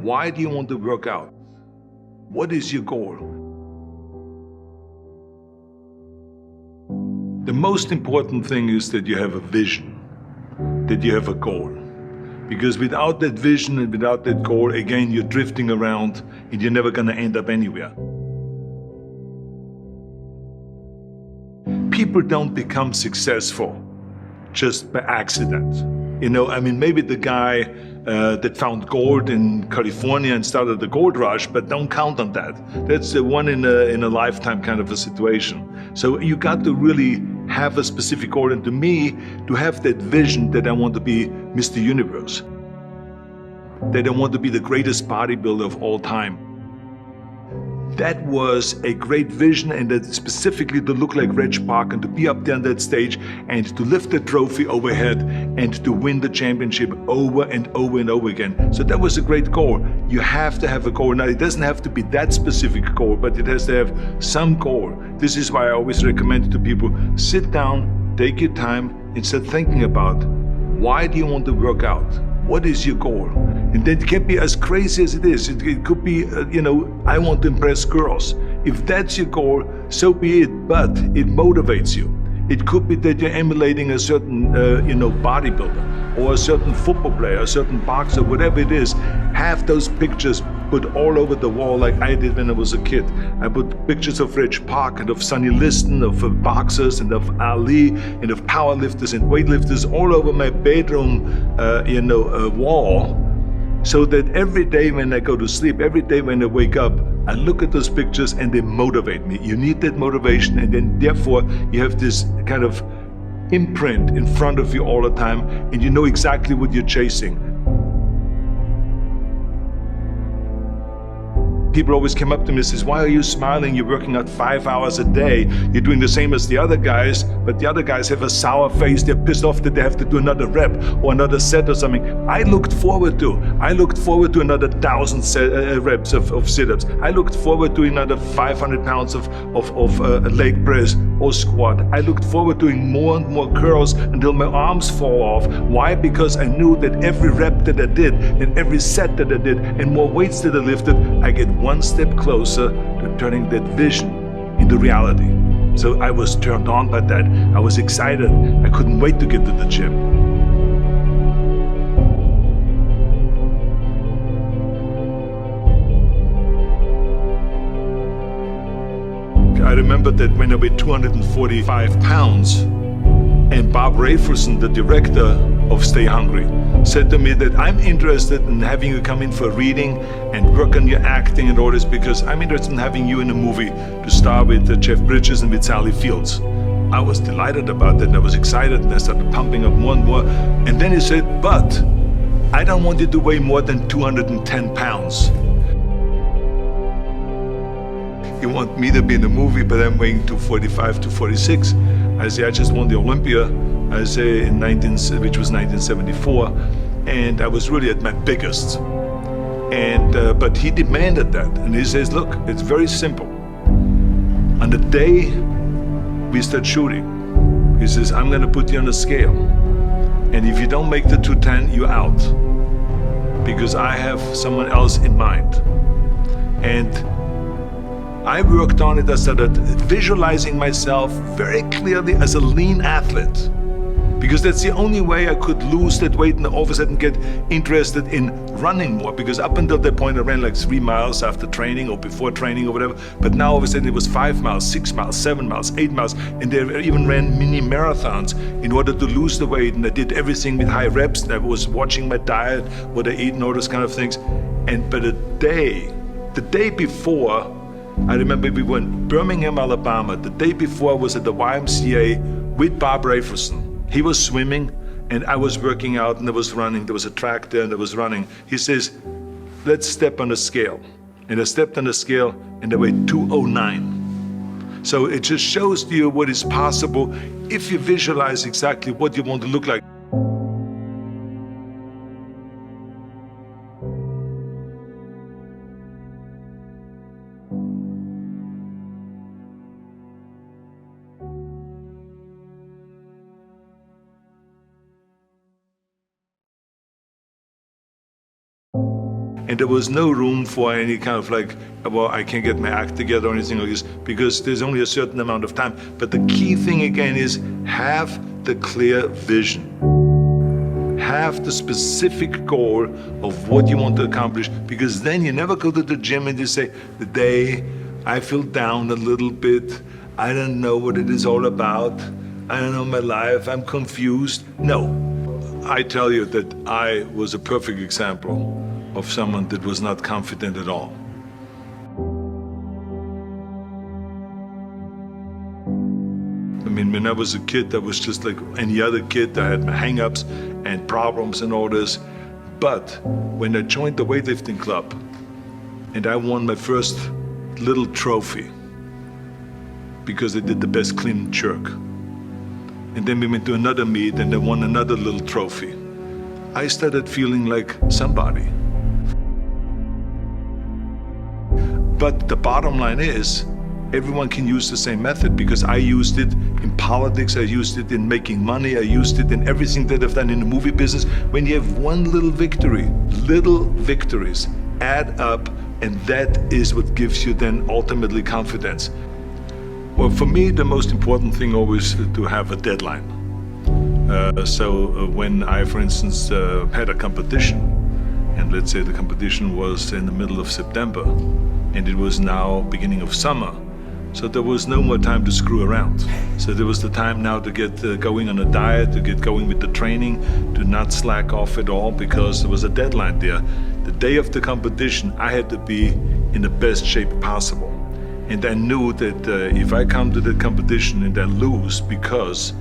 Why do you want to work out? What is your goal? The most important thing is that you have a vision, that you have a goal. Because without that vision and without that goal, again, you're drifting around and you're never going to end up anywhere. People don't become successful just by accident. Maybe the guy that found gold in California and started the gold rush, but don't count on that. That's the one in a lifetime kind of a situation. So you got to really have a specific goal, and to me, to have that vision that I want to be Mr. Universe, that I want to be the greatest bodybuilder of all time. That was a great vision, and that specifically to look like Reg Park and to be up there on that stage and to lift the trophy overhead and to win the championship over and over and over again. So that was a great goal. You have to have a goal. Now, it doesn't have to be that specific goal, but it has to have some goal. This is why I always recommend to people, sit down, take your time, and start thinking about, why do you want to work out? What is your goal? And that can be as crazy as it is. It could be, I want to impress girls. If that's your goal, so be it, but it motivates you. It could be that you're emulating a certain, bodybuilder or a certain football player, a certain boxer, whatever it is. Have those pictures put all over the wall like I did when I was a kid. I put pictures of Reg Park and of Sonny Liston, of boxers and of Ali and of powerlifters and weightlifters all over my bedroom, wall. So that every day when I go to sleep, every day when I wake up, I look at those pictures and they motivate me. You need that motivation, and then therefore you have this kind of imprint in front of you all the time, and you know exactly what you're chasing. People always come up to me and says, why are you smiling? You're working out 5 hours a day. You're doing the same as the other guys, but the other guys have a sour face. They're pissed off that they have to do another rep or another set or something. I looked forward to another 1,000 reps of sit-ups. I looked forward to another 500 pounds of leg press or squat. I looked forward to doing more and more curls until my arms fall off. Why? Because I knew that every rep that I did and every set that I did and more weights that I lifted, I get one step closer to turning that vision into reality. So I was turned on by that. I was excited. I couldn't wait to get to the gym. I remember that when I weighed 245 pounds, and Bob Rafelson, the director of Stay Hungry, said to me that I'm interested in having you come in for a reading and work on your acting and all this, because I'm interested in having you in a movie to star with Jeff Bridges and with Sally Fields. I was delighted about that, and I was excited, and I started pumping up more and more. And then he said, but I don't want you to weigh more than 210 pounds. You want me to be in the movie, but I'm weighing 245, 246. I say, I just won the Olympia, I say, which was 1974, and I was really at my biggest. But he demanded that, and he says, look, it's very simple. On the day we start shooting, he says, I'm gonna put you on a scale, and if you don't make the 210, you're out, because I have someone else in mind. And I worked on it. I started visualizing myself very clearly as a lean athlete, because that's the only way I could lose that weight and all of a sudden get interested in running more. Because up until that point I ran like 3 miles after training or before training or whatever, but now all of a sudden it was 5 miles, 6 miles, 7 miles, 8 miles, and they even ran mini marathons in order to lose the weight, and I did everything with high reps, and I was watching my diet, what I eat and all those kind of things. But the day before, I remember we were in Birmingham, Alabama. The day before I was at the YMCA with Bob Rafelson. He was swimming and I was working out, and I was running. There was a track there and I was running. He says, let's step on the scale. And I stepped on the scale and I weighed 209. So it just shows to you what is possible if you visualize exactly what you want to look like. And there was no room for any kind of like, well, I can't get my act together or anything like this, because there's only a certain amount of time. But the key thing again is have the clear vision. Have the specific goal of what you want to accomplish, because then you never go to the gym and you say, the day I feel down a little bit, I don't know what it is all about, I don't know my life, I'm confused. No, I tell you that I was a perfect example of someone that was not confident at all. I mean, when I was a kid, I was just like any other kid. I had my hang-ups and problems and all this. But when I joined the weightlifting club and I won my first little trophy because I did the best clean and jerk, and then we went to another meet and I won another little trophy, I started feeling like somebody. But the bottom line is, everyone can use the same method, because I used it in politics, I used it in making money, I used it in everything that I've done in the movie business. When you have one little victory, little victories add up, and that is what gives you then ultimately confidence. Well, for me, the most important thing always is to have a deadline. So when I, for instance, had a competition, and let's say the competition was in the middle of September, and it was now beginning of summer, so there was no more time to screw around. So there was the time now to get going on a diet, to get going with the training, to not slack off at all, because there was a deadline there. The day of the competition, I had to be in the best shape possible. And I knew that if I come to the competition and I lose because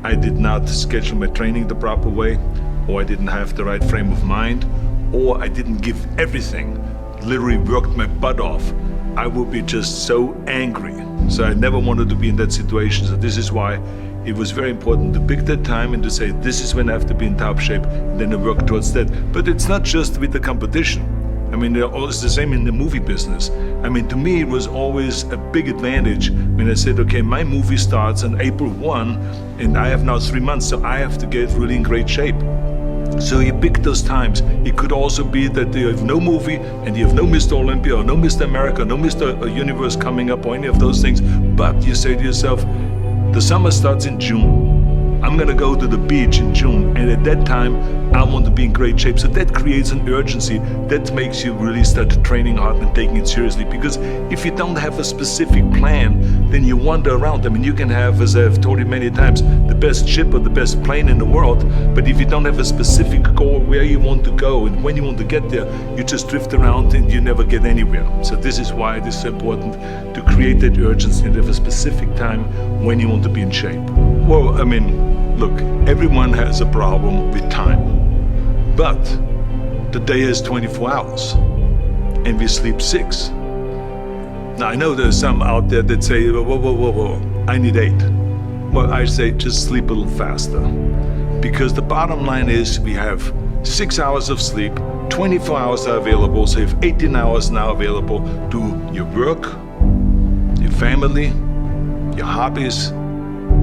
I did not schedule my training the proper way, or I didn't have the right frame of mind, or I didn't give everything, literally worked my butt off, I would be just so angry. So I never wanted to be in that situation. So this is why it was very important to pick that time and to say, this is when I have to be in top shape, and then I work towards that. But it's not just with the competition. I mean, it's the same in the movie business. I mean, to me, it was always a big advantage when I said, okay, my movie starts on April 1, and I have now 3 months, so I have to get really in great shape. So you pick those times. It could also be that you have no movie and you have no Mr. Olympia or no Mr. America, no Mr. Universe coming up or any of those things. But you say to yourself, the summer starts in June. I'm gonna go to the beach in June, and at that time I want to be in great shape. So that creates an urgency that makes you really start training hard and taking it seriously. Because if you don't have a specific plan, then you wander around. I mean, you can have, as I've told you many times, the best ship or the best plane in the world, but if you don't have a specific goal where you want to go and when you want to get there, you just drift around and you never get anywhere. So this is why it is so important to create that urgency and have a specific time when you want to be in shape. Well, I mean, look, everyone has a problem with time, but the day has 24 hours and we sleep 6. Now, I know there's some out there that say, whoa, I need 8. Well, I say just sleep a little faster, because the bottom line is we have 6 hours of sleep, 24 hours are available, so you have 18 hours now available to your work, your family, your hobbies,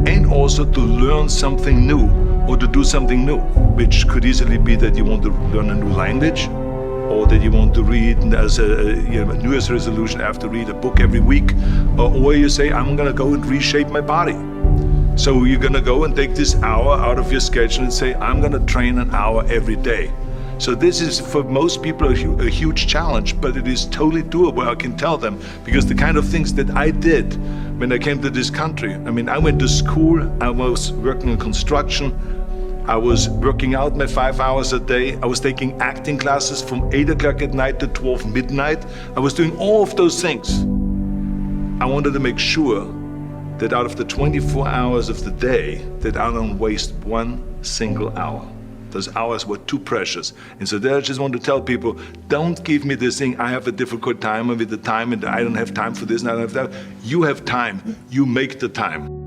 and also to learn something new or to do something new, which could easily be that you want to learn a new language, or that you want to read as a New Year's resolution, I have to read a book every week, or you say, I'm gonna go and reshape my body. So you're gonna go and take this hour out of your schedule and say, I'm gonna train an hour every day. So this is, for most people, a huge challenge, but it is totally doable, I can tell them, because the kind of things that I did when I came to this country, I mean, I went to school, I was working in construction, I was working out my 5 hours a day, I was taking acting classes from 8 o'clock at night to 12 midnight, I was doing all of those things. I wanted to make sure that out of the 24 hours of the day, that I don't waste one single hour. Those hours were too precious. And so there I just want to tell people, don't give me this thing, I have a difficult time with the time and I don't have time for this and I don't have that. You have time, you make the time.